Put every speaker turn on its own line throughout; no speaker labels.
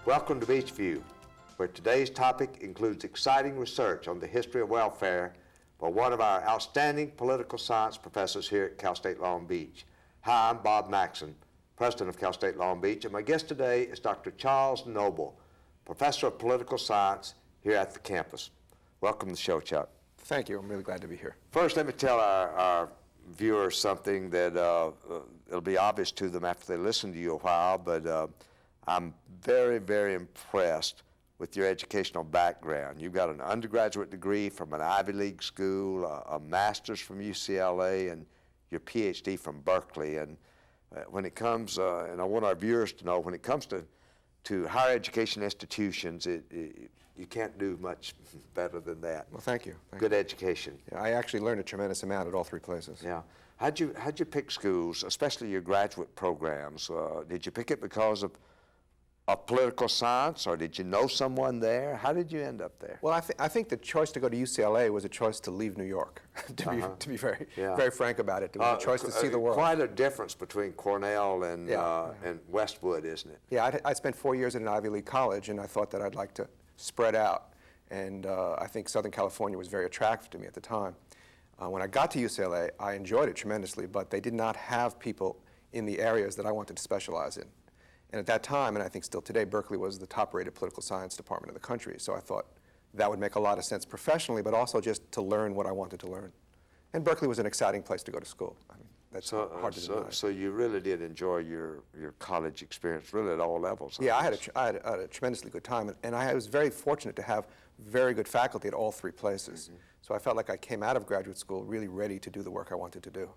Welcome to Beachview, where today's topic includes exciting research on the history of welfare by one of our outstanding political science professors here at Cal State Long Beach. Hi, I'm Bob Maxson, president of Cal State Long Beach, and my guest today is Dr. Charles Noble, professor of political science here at the campus. Welcome to the show, Chuck.
Thank you. I'm really glad to be here.
First, let me tell our viewers something that it'll be obvious to them after they listen to you a while, but I'm very, very impressed with your educational background. You've got an undergraduate degree from an Ivy League school, a master's from UCLA, and your PhD from Berkeley. And when it comes, and I want our viewers to know, when it comes to higher education institutions, you can't do much better than that.
Well, thank you.
Good education.
Yeah, I actually learned a tremendous amount at all three places.
Yeah. How'd you pick schools, especially your graduate programs? Did you pick it because of political science, or did you know someone there? How did you end up there?
Well, I think the choice to go to UCLA was a choice to leave New York, to be very, very frank about it. It was a choice to see the world.
Quite a difference between Cornell and Westwood, isn't it?
Yeah, I spent 4 years at an Ivy League college, and I thought that I'd like to spread out. And I think Southern California was very attractive to me at the time. When I got to UCLA, I enjoyed it tremendously, but they did not have people in the areas that I wanted to specialize in. And at that time, and I think still today, Berkeley was the top-rated political science department in the country. So I thought that would make a lot of sense professionally, but also just to learn what I wanted to learn. And Berkeley was an exciting place to go to school. I mean, that's hard to deny.
So you really did enjoy your college experience, really at all levels.
Yeah, I had a tremendously good time, and I was very fortunate to have very good faculty at all three places. Mm-hmm. So I felt like I came out of graduate school really ready to do the work I wanted to do.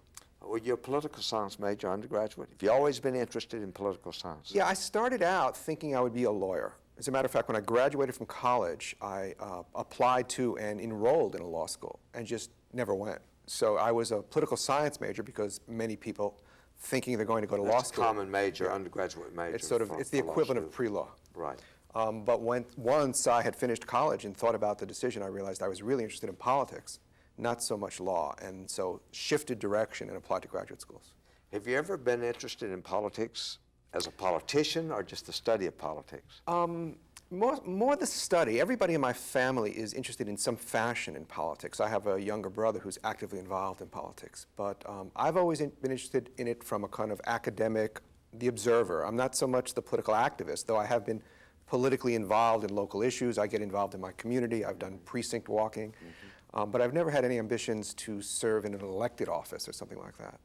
Were you a political science major undergraduate? Have you always been interested in political science?
Yeah, I started out thinking I would be a lawyer. As a matter of fact, when I graduated from college, I applied to and enrolled in a law school and just never went. So I was a political science major because many people thinking they're going to go to law school.
That's a common major, undergraduate major.
It's it's the equivalent of pre-law.
Right.
But once I had finished college and thought about the decision, I realized I was really interested in politics, not so much law, and so shifted direction and applied to graduate schools.
Have you ever been interested in politics as a politician or just the study of politics?
More the study. Everybody in my family is interested in some fashion in politics. I have a younger brother who's actively involved in politics, but I've always been interested in it from a kind of academic, the observer. I'm not so much the political activist, though I have been politically involved in local issues. I get involved in my community. I've done precinct walking. Mm-hmm. But I've never had any ambitions to serve in an elected office or something like that.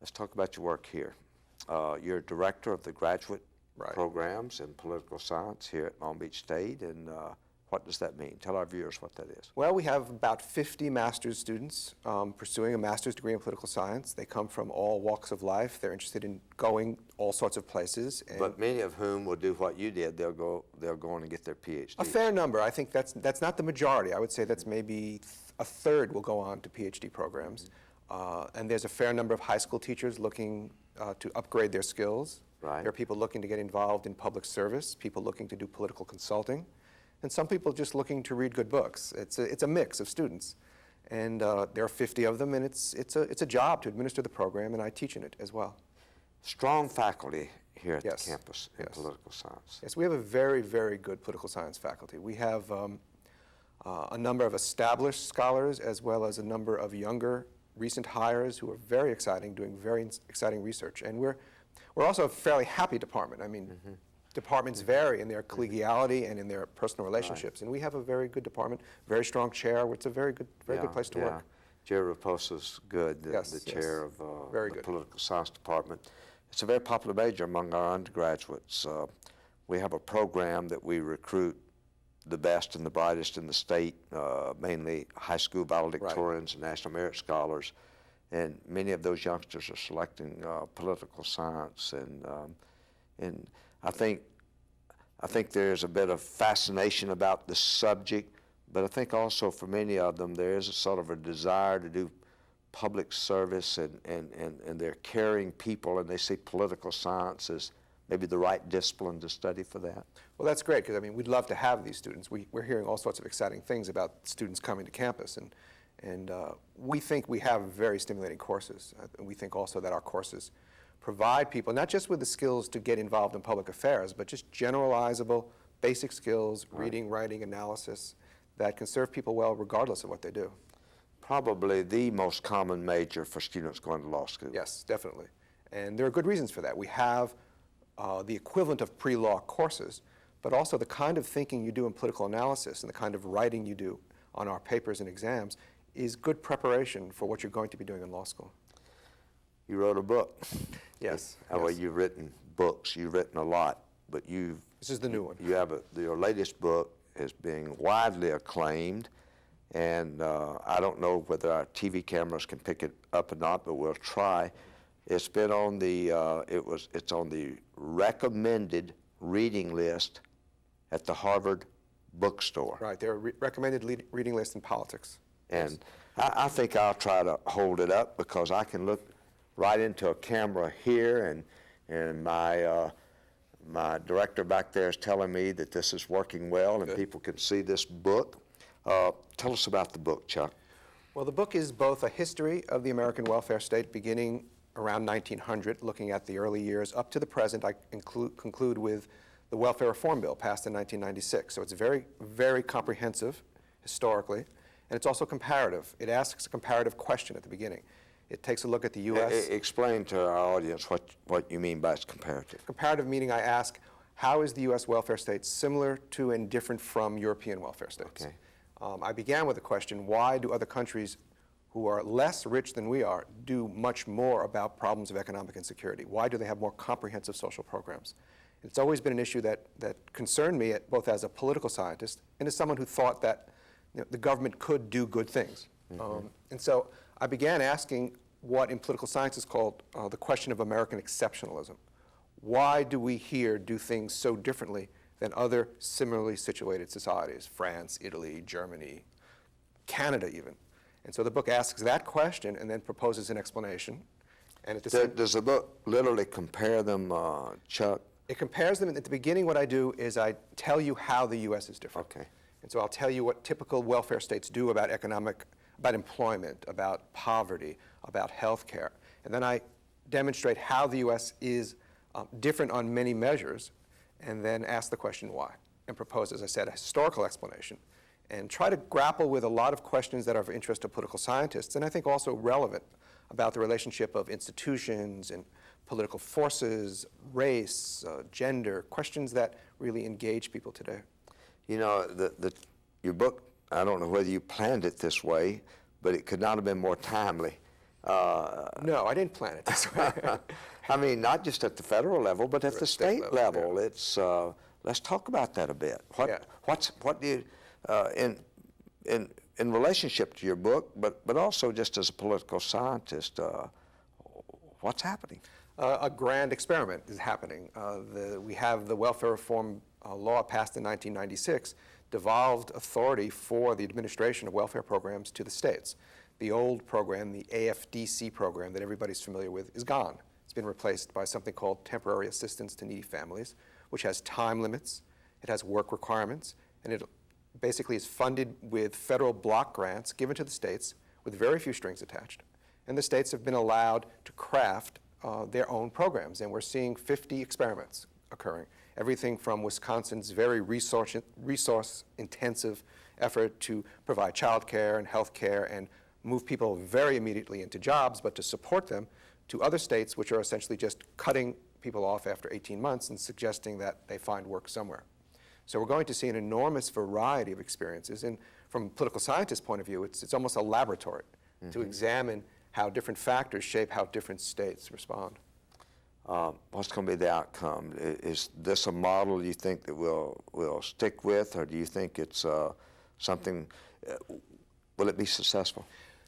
Let's talk about your work here. You're director of the graduate programs in political science here at Long Beach State, and what does that mean? Tell our viewers what that is.
Well, we have about 50 master's students pursuing a master's degree in political science. They come from all walks of life. They're interested in going all sorts of places.
But many of whom will do what you did. They'll go on and get their PhD.
A fair number. I think that's not the majority. I would say that's maybe a third will go on to PhD programs. And there's a fair number of high school teachers looking to upgrade their skills.
Right.
There are people looking to get involved in public service, people looking to do political consulting, and some people just looking to read good books. It's a mix of students. And there are 50 of them, and it's a job to administer the program, and I teach in it as well.
Strong faculty here at the campus in political science.
Yes, we have a very, very good political science faculty. We have a number of established scholars as well as a number of younger recent hires who are very exciting, doing very exciting research. And we're also a fairly happy department. I mean, departments vary in their collegiality and in their personal relationships. Right. And we have a very good department, very strong chair. It's a very good place to work.
Jerry Raposa's good, the chair of the political science department. It's a very popular major among our undergraduates. We have a program that we recruit the best and the brightest in the state, mainly high school valedictorians and national merit scholars. and many of those youngsters are selecting political science, and I think there's a bit of fascination about the subject, but I think also for many of them there is a sort of a desire to do public service, and they're caring people, and they see political science as maybe the right discipline to study for that.
Well, that's great, because I mean, we'd love to have these students. We're hearing all sorts of exciting things about students coming to campus, and we think we have very stimulating courses. We think also that our courses provide people not just with the skills to get involved in public affairs, but just generalizable, basic skills, reading, writing, analysis, that can serve people well regardless of what they do.
Probably the most common major for students going to law school.
Yes, definitely. And there are good reasons for that. We have the equivalent of pre-law courses, but also the kind of thinking you do in political analysis and the kind of writing you do on our papers and exams is good preparation for what you're going to be doing in law school.
You wrote a book.
Yes.
Well, you've written books. You've written a lot, but
This is the new one.
You have your latest book is being widely acclaimed, and I don't know whether our TV cameras can pick it up or not, but we'll try. It's been on the it's on the recommended reading list at the Harvard bookstore.
Right, they're a recommended reading list in politics.
And I think I'll try to hold it up, because I can look right into a camera here, and my director back there is telling me that this is working well, and people can see this book. Tell us about the book, Chuck.
Well, the book is both a history of the American welfare state beginning around 1900, looking at the early years up to the present. I conclude with the Welfare Reform Bill passed in 1996. So it's very, very comprehensive historically, and it's also comparative. It asks a comparative question at the beginning. It takes a look at the U.S.
Explain to our audience what you mean by its comparative.
Comparative meaning I ask, how is the U.S. welfare state similar to and different from European welfare states?
Okay.
I began with the question, why do other countries who are less rich than we are do much more about problems of economic insecurity? Why do they have more comprehensive social programs? It's always been an issue that concerned me, both as a political scientist and as someone who thought that the government could do good things. Mm-hmm. And so I began asking what in political science is called the question of American exceptionalism. Why do we here do things so differently than other similarly situated societies, France, Italy, Germany, Canada even? And so the book asks that question and then proposes an explanation. And at the
Does the book literally compare them, Chuck?
It compares them. At the beginning, what I do is I tell you how the U.S. is different.
Okay.
And so I'll tell you what typical welfare states do about about employment, about poverty, about health care. And then I demonstrate how the U.S. is different on many measures, and then ask the question why, and propose, as I said, a historical explanation, and try to grapple with a lot of questions that are of interest to political scientists, and I think also relevant about the relationship of institutions and political forces, race, gender, questions that really engage people today.
You know, your book, I don't know whether you planned it this way, but it could not have been more timely.
No, I didn't plan it this way.
I mean, not just at the federal level, but at the state level.
Yeah.
It's let's talk about that a bit. What do you in relationship to your book, but also just as a political scientist, what's happening?
A grand experiment is happening. We have the welfare reform law passed in 1996, devolved authority for the administration of welfare programs to the states. The old program, the AFDC program that everybody's familiar with, is gone. It's been replaced by something called temporary assistance to needy families, which has time limits, it has work requirements, and it basically is funded with federal block grants given to the states with very few strings attached. And the states have been allowed to craft their own programs, and we're seeing 50 experiments occurring. Everything from Wisconsin's very resource-intensive effort to provide child care and health care and move people very immediately into jobs, but to support them, to other states which are essentially just cutting people off after 18 months and suggesting that they find work somewhere. So we're going to see an enormous variety of experiences, and from a political scientist's point of view, it's almost a laboratory to examine how different factors shape how different states respond.
What's going to be the outcome? Is this a model you think that we'll stick with, or do you think it's something, will it be successful?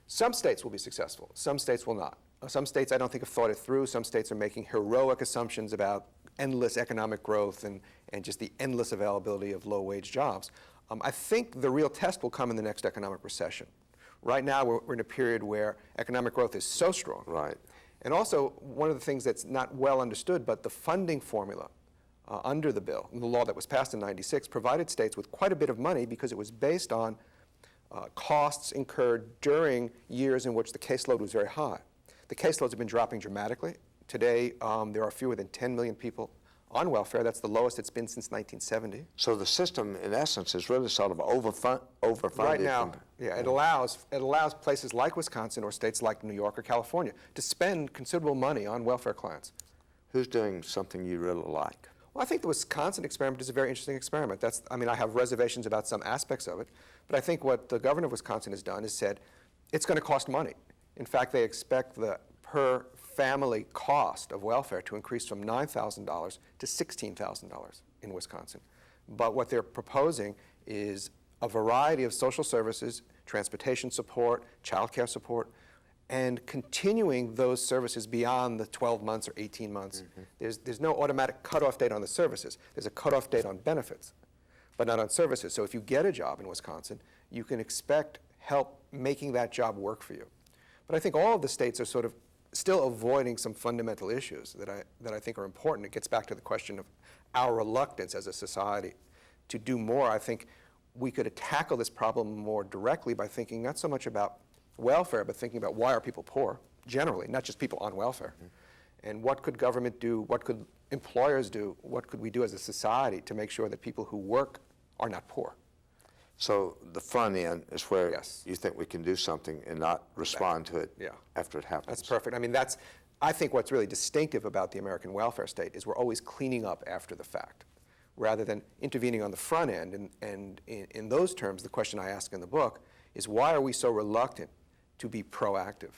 Some states will be successful. Some states will not. Some states I don't think have thought it through. Some states are making heroic assumptions about endless economic growth and just the endless availability of low-wage jobs. I think the real test will come in the next economic recession. Right now, we're in a period where economic growth is so strong.
Right.
And also, one of the things that's not well understood, but the funding formula under the bill, the law that was passed in '96, provided states with quite a bit of money because it was based on costs incurred during years in which the caseload was very high. The caseloads have been dropping dramatically. Today, there are fewer than 10 million people on welfare. That's the lowest it's been since 1970.
So the system, in essence, is really sort of overfunded.
Right now, yeah, it allows places like Wisconsin or states like New York or California to spend considerable money on welfare clients.
Who's doing something you really like?
Well, I think the Wisconsin experiment is a very interesting experiment. I have reservations about some aspects of it, but I think what the governor of Wisconsin has done is said it's going to cost money. In fact, they expect the per family cost of welfare to increase from $9,000 to $16,000 in Wisconsin. But what they're proposing is a variety of social services, transportation support, child care support, and continuing those services beyond the 12 months or 18 months. There's no automatic cutoff date on the services. There's a cutoff date on benefits, but not on services. So if you get a job in Wisconsin, you can expect help making that job work for you. But I think all of the states are sort of still avoiding some fundamental issues that I think are important. It gets back to the question of our reluctance as a society to do more. I think we could tackle this problem more directly by thinking not so much about welfare, but thinking about why are people poor, generally, not just people on welfare. And what could government do, what could employers do, what could we do as a society to make sure that people who work are not poor?
So the front end is where
Yes.
you think we can do something and not respond to it after it happens.
That's perfect. I think what's really distinctive about the American welfare state is we're always cleaning up after the fact, rather than intervening on the front end. And in those terms, the question I ask in the book is why are we so reluctant to be proactive?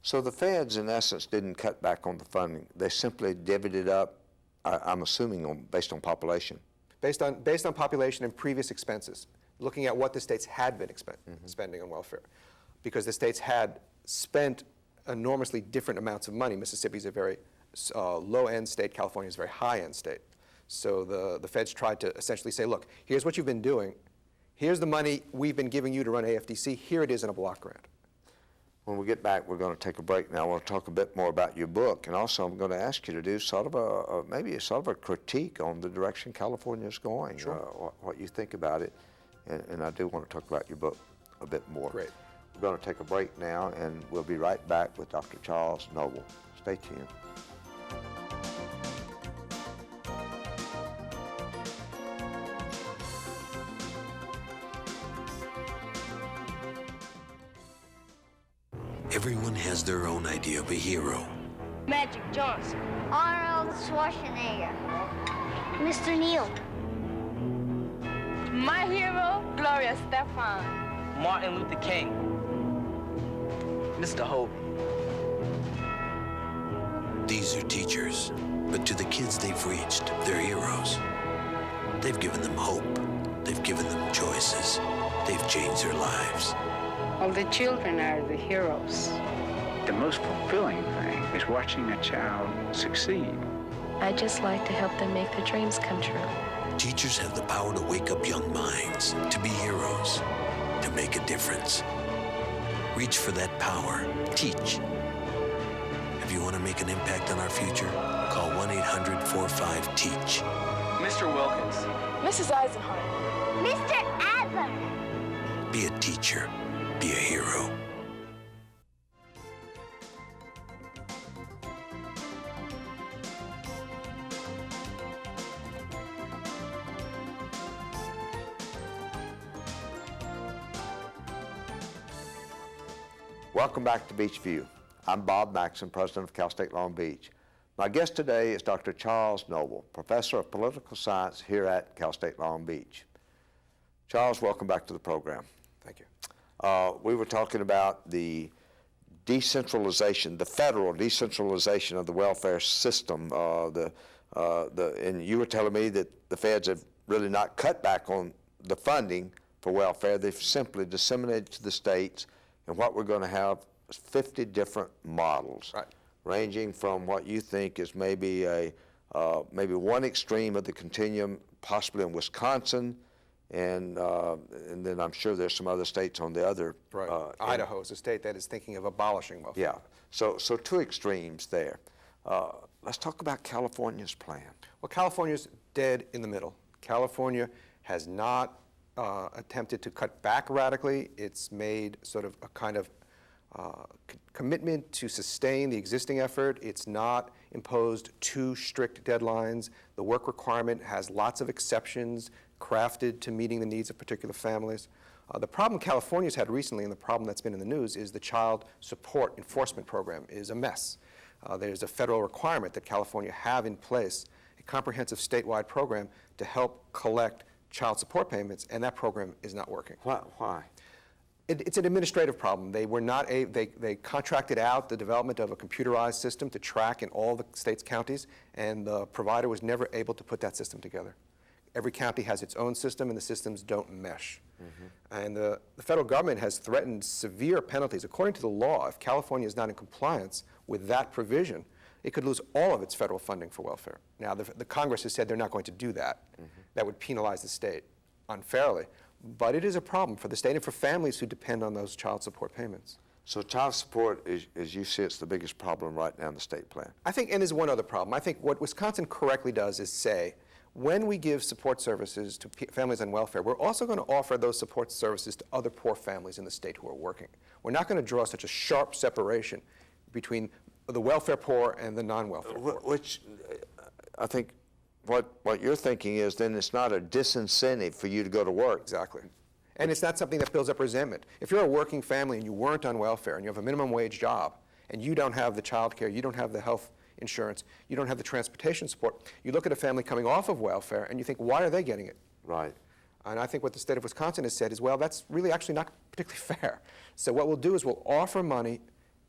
So the feds, in essence, didn't cut back on the funding. They simply divvied it up, I'm assuming, based on population.
Based on population and previous expenses, looking at what the states had been spending on welfare. Because the states had spent enormously different amounts of money. Mississippi's a very low-end state. California's a very high-end state. So the feds tried to essentially say, look, here's what you've been doing. Here's the money we've been giving you to run AFDC. Here it is in a block grant.
When we get back, we're going to take a break now. I want to talk a bit more about your book, and also I'm going to ask you to do sort of maybe a critique on the direction California is going.
Sure.
What you think about it, and I do want to talk about your book a bit more.
Great.
We're going to take a break now, and we'll be right back with Dr. Charles Noble. Stay tuned.
Everyone has their own idea of a hero.
Magic Johnson.
Arnold Schwarzenegger. Mr. Neal.
My hero, Gloria Estefan.
Martin Luther King. Mr. Hope.
These are teachers, but to the kids they've reached, they're heroes. They've given them hope. They've given them choices. They've changed their lives.
Well, the children are the heroes.
The most fulfilling thing is watching a child succeed.
I just like to help them make their dreams come true.
Teachers have the power to wake up young minds, to be heroes, to make a difference. Reach for that power. Teach. If you want to make an impact on our future, call 1-800-45-TEACH.
Mr. Wilkins.
Mrs. Eisenhower.
Mr. Adler.
Be a teacher. Be a hero.
Welcome back to Beachview. I'm Bob Maxson, president of Cal State Long Beach. My guest today is Dr. Charles Noble, professor of political science here at Cal State Long Beach. Charles, welcome back to the program.
Thank you.
We were talking about the decentralization, the federal decentralization of the welfare system. And you were telling me that the feds have really not cut back on the funding for welfare. They've simply disseminated to the states And what we're going to have is 50 different models,
Right.
ranging from what you think is maybe maybe one extreme of the continuum, possibly in Wisconsin, and then I'm sure there's some other states on the other.
Right. Idaho is a state that is thinking of abolishing welfare.
Yeah. So two extremes there. Let's talk about California's plan.
Well, California's dead in the middle. California has not attempted to cut back radically. It's made sort of a kind of commitment to sustain the existing effort. It's not imposed too strict deadlines. The work requirement has lots of exceptions crafted to meeting the needs of particular families. The problem California's had recently, and the problem that's been in the news, is the child support enforcement program is a mess. There's a federal requirement that California have in place a comprehensive statewide program to help collect child support payments, and that program is not working.
Why?
It's an administrative problem. They were not they contracted out the development of a computerized system to track in all the state's counties, and the provider was never able to put that system together. Every county has its own system, and the systems don't mesh. And the federal government has threatened severe penalties. According to the law, if California is not in compliance with that provision, it could lose all of its federal funding for welfare. Now, the Congress has said they're not going to do that. That would penalize the state unfairly. But it is a problem for the state and for families who depend on those child support payments.
So child support, as you see, it's the biggest problem right now in the state plan.
I think, and there's one other problem. I think what Wisconsin correctly does is say, when we give support services to families on welfare, we're also going to offer those support services to other poor families in the state who are working. We're not going to draw such a sharp separation between the welfare poor and the non-welfare poor.
Which I think what you're thinking is then it's not a disincentive for you to go to work.
Exactly. And it's not something that builds up resentment. If you're a working family and you weren't on welfare and you have a minimum wage job and you don't have the child care, you don't have the health insurance, you don't have the transportation support, you look at a family coming off of welfare and you think, why are they getting it?
Right.
And I think what the state of Wisconsin has said is, well, that's really actually not particularly fair. So what we'll do is we'll offer money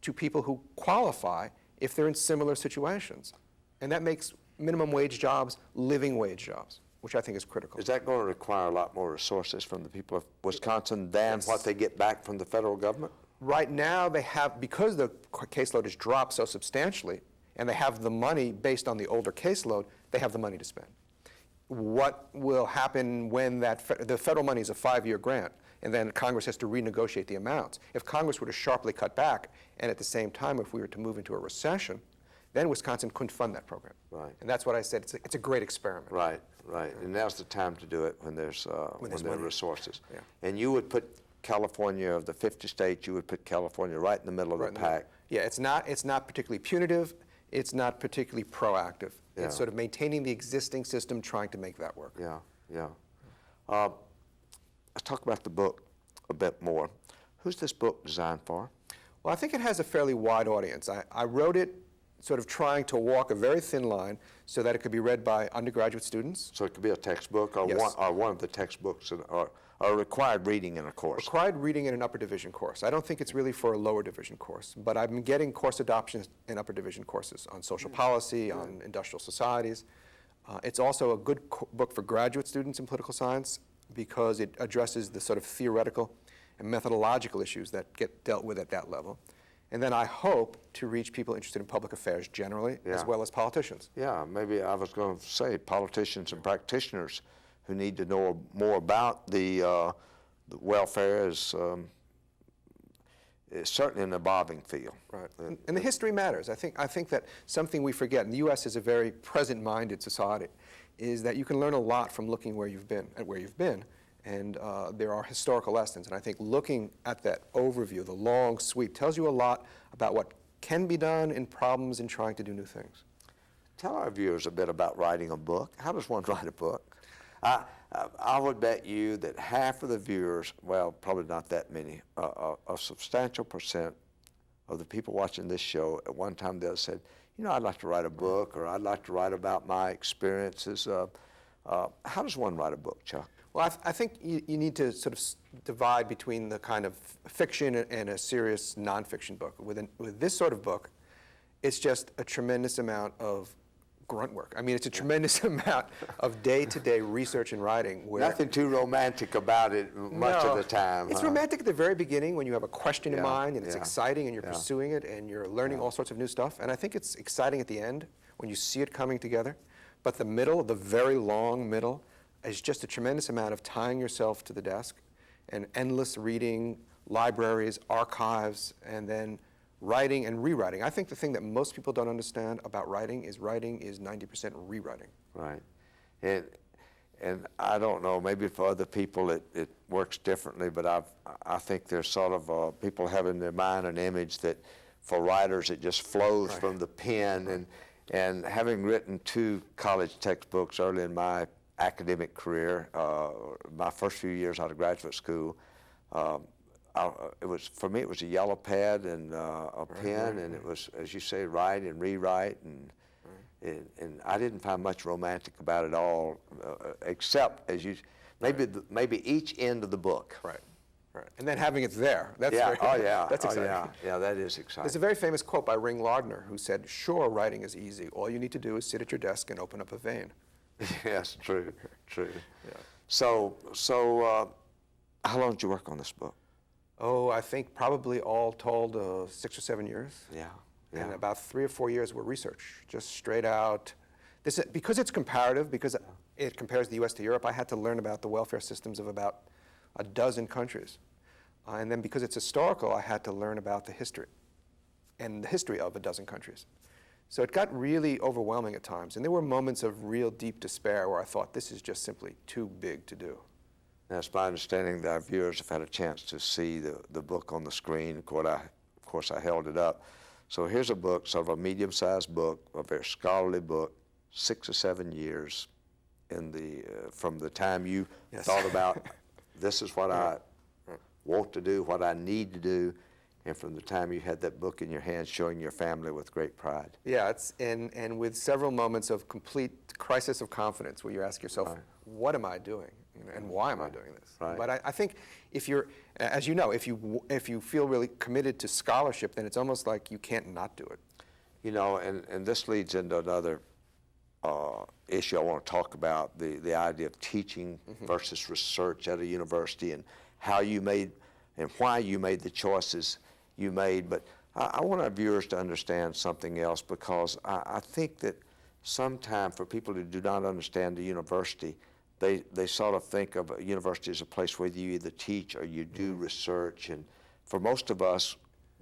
to people who qualify if they're in similar situations. And that makes minimum wage jobs living wage jobs, which I think is critical.
Is that going to require a lot more resources from the people of Wisconsin than what they get back from the federal government?
Right now they have, because the caseload has dropped so substantially, and they have the money based on the older caseload, they have the money to spend. What will happen when the federal money is a 5-year grant, and then Congress has to renegotiate the amounts? If Congress were to sharply cut back, and at the same time, if we were to move into a recession, then Wisconsin couldn't fund that program.
Right.
And that's what I said. It's a great experiment.
Right, right. And now's the time to do it when there are resources.
Yeah.
And you would put California, of the 50 states, you would put California right in the middle of the pack.
Yeah, it's not particularly punitive. It's not particularly proactive.
Yeah.
It's sort of maintaining the existing system, trying to make that work.
Yeah, yeah. Let's talk about the book a bit more. Who's this book designed for?
Well, I think it has a fairly wide audience. I wrote it sort of trying to walk a very thin line so that it could be read by undergraduate students.
So it could be a textbook or,
Yes.
one of the textbooks or required reading in a course.
Required reading in an upper division course. I don't think it's really for a lower division course, but I've been getting course adoptions in upper division courses on social policy, on industrial societies. It's also a good book for graduate students in political science because it addresses the sort of theoretical and methodological issues that get dealt with at that level. And then I hope to reach people interested in public affairs generally, as well as politicians.
Yeah, maybe I was going to say politicians and practitioners who need to know more about the welfare is certainly an evolving field.
Right. And the history matters. I think that something we forget, and the U.S. is a very present-minded society, is that you can learn a lot from looking where you've been, and there are historical lessons. And I think looking at that overview, the long sweep, tells you a lot about what can be done in problems in trying to do new things.
Tell our viewers a bit about writing a book. How does one write a book? I would bet you that half of the viewers, well, probably not that many, a substantial percent of the people watching this show at one time or the other said, you know, I'd like to write a book, or I'd like to write about my experiences. How does one write a book, Chuck?
Well, I think you need to sort of divide between the kind of fiction and a serious nonfiction book. With this sort of book, it's just a tremendous amount of grunt work. I mean, it's a tremendous amount of day-to-day research and writing. Where
Nothing too romantic about it much of the time.
It's romantic at the very beginning when you have a question in mind and it's
yeah,
exciting and you're
yeah.
pursuing it and you're learning all sorts of new stuff. And I think it's exciting at the end when you see it coming together. But the middle, the very long middle, is just a tremendous amount of tying yourself to the desk and endless reading, libraries, archives, and then writing and rewriting. I think the thing that most people don't understand about writing is 90% rewriting.
Right. And I don't know, maybe for other people it works differently, but I think there's sort of people have in their mind an image that for writers it just flows from the pen. And having written 2 college textbooks early in my academic career, my first few years out of graduate school, for me it was a yellow pad and a pen, and it was, as you say, write and rewrite, and I didn't find much romantic about it all, except maybe each end of the book.
Right. Right. And then having it there. That's
yeah.
That's exciting.
Yeah, that is exciting.
There's a very famous quote by Ring Lardner who said, "Sure, writing is easy. All you need to do is sit at your desk and open up a vein."
Yes, true.
Yeah.
So how long did you work on this book?
Oh, I think probably all told 6 or 7 years.
Yeah.
And about 3 or 4 years were research, just straight out. Because it's comparative, because it compares the U.S. to Europe, I had to learn about the welfare systems of about a dozen countries. And then because it's historical, I had to learn about the history of a dozen countries. So it got really overwhelming at times. And there were moments of real deep despair where I thought, this is just simply too big to do.
Now, it's my understanding that our viewers have had a chance to see the book on the screen. Of course, I held it up. So here's a book, sort of a medium-sized book, a very scholarly book, 6 or 7 years from the time you thought about this is what I want to do, what I need to do, and from the time you had that book in your hands showing your family with great pride.
Yeah, and with several moments of complete crisis of confidence where you ask yourself, what am I doing? And why am I doing this?
Right.
But I think if you're, as you know, if you feel really committed to scholarship, then it's almost like you can't not do it.
You know, and this leads into another issue I want to talk about, the idea of teaching versus research at a university and how you made and why you made the choices you made. But I want our viewers to understand something else, because I think that sometimes for people who do not understand the university, they sort of think of a university as a place where you either teach or you do research. And for most of us,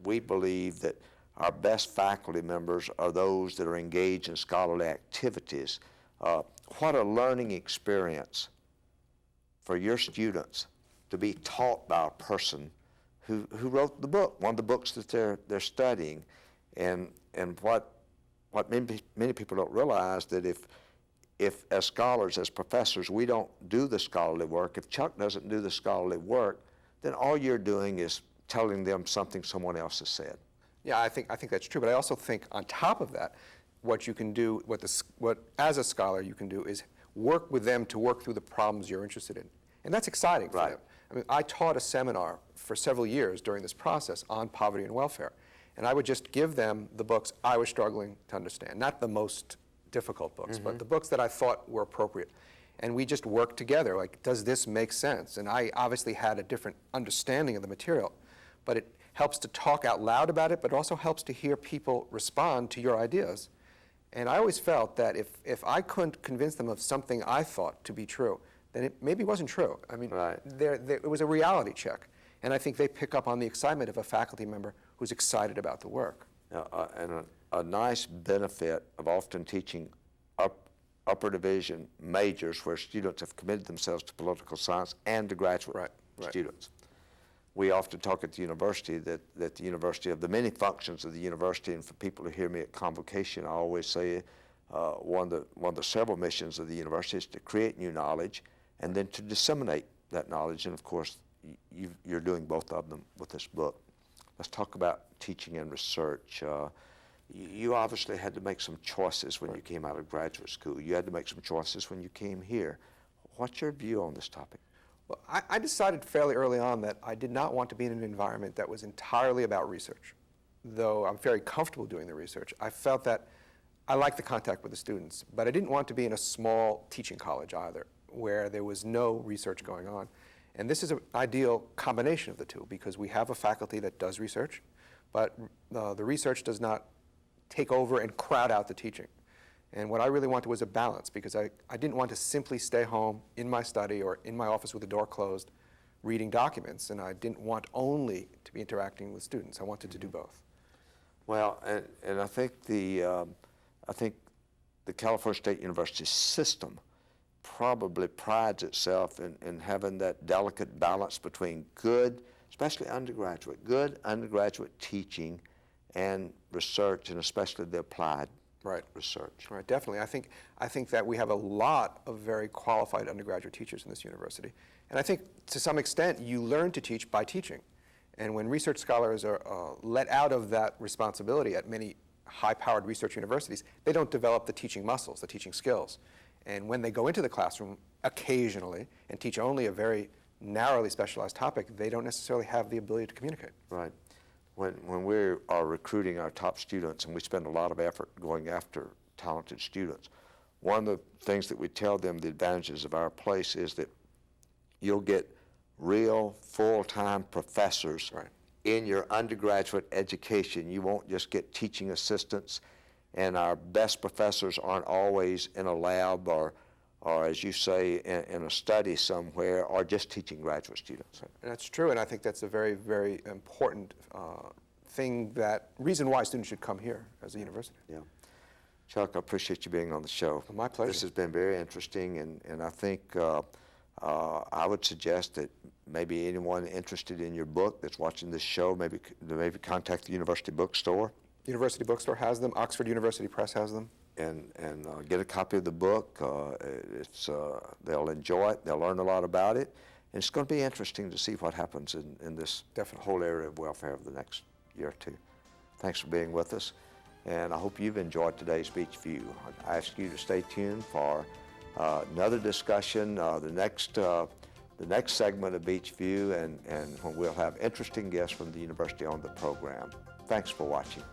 we believe that our best faculty members are those that are engaged in scholarly activities. What a learning experience for your students to be taught by a person who wrote the book, one of the books that they're studying. And what many people don't realize, that if as scholars, as professors, we don't do the scholarly work, if Chuck doesn't do the scholarly work, then all you're doing is telling them something someone else has said.
Yeah, I think that's true. But I also think on top of that, what you can do, what as a scholar you can do, is work with them to work through the problems you're interested in. And that's exciting for them. I mean, I taught a seminar for several years during this process on poverty and welfare. And I would just give them the books I was struggling to understand, not the most difficult books, but the books that I thought were appropriate. And we just worked together, like, does this make sense? And I obviously had a different understanding of the material, but it helps to talk out loud about it, but also helps to hear people respond to your ideas. And I always felt that if I couldn't convince them of something I thought to be true, then it maybe wasn't true. I mean, it was a reality check. And I think they pick up on the excitement of a faculty member who's excited about the work.
And a nice benefit of often teaching upper division majors where students have committed themselves to political science and to graduate students. We often talk at the university that the university, of the many functions of the university, and for people who hear me at convocation, I always say one of the several missions of the university is to create new knowledge and then to disseminate that knowledge. And of course, you're doing both of them with this book. Let's talk about teaching and research. You obviously had to make some choices when you came out of graduate school. You had to make some choices when you came here. What's your view on this topic?
Well, I decided fairly early on that I did not want to be in an environment that was entirely about research. Though I'm very comfortable doing the research, I felt that I like the contact with the students, but I didn't want to be in a small teaching college either, where there was no research going on. And this is an ideal combination of the two, because we have a faculty that does research, but the research does not take over and crowd out the teaching. And what I really wanted was a balance, because I didn't want to simply stay home in my study or in my office with the door closed reading documents, and I didn't want only to be interacting with students. I wanted to do both.
Well, and I think the California State University system probably prides itself in having that delicate balance between good, especially good undergraduate teaching and research, and especially the applied research.
Right, definitely. I think that we have a lot of very qualified undergraduate teachers in this university. And I think to some extent you learn to teach by teaching. And when research scholars are let out of that responsibility at many high-powered research universities, they don't develop the teaching muscles, the teaching skills. And when they go into the classroom occasionally and teach only a very narrowly specialized topic, they don't necessarily have the ability to communicate.
Right. When we are recruiting our top students, and we spend a lot of effort going after talented students, one of the things that we tell them, the advantages of our place, is that you'll get real full-time professors in your undergraduate education. You won't just get teaching assistants, and our best professors aren't always in a lab or as you say, in a study somewhere, or just teaching graduate students.
And that's true, and I think that's a very, very important reason why students should come here as a university.
Yeah. Chuck, I appreciate you being on the show.
Well, my pleasure.
This has been very interesting, and I think I would suggest that maybe anyone interested in your book that's watching this show, maybe contact the university bookstore.
University bookstore has them. Oxford University Press has them.
And get a copy of the book. They'll enjoy it. They'll learn a lot about it. And it's going to be interesting to see what happens in this whole area of welfare over the next year or two. Thanks for being with us. And I hope you've enjoyed today's Beachview. I ask you to stay tuned for another discussion, the next segment of Beachview, and when we'll have interesting guests from the university on the program. Thanks for watching.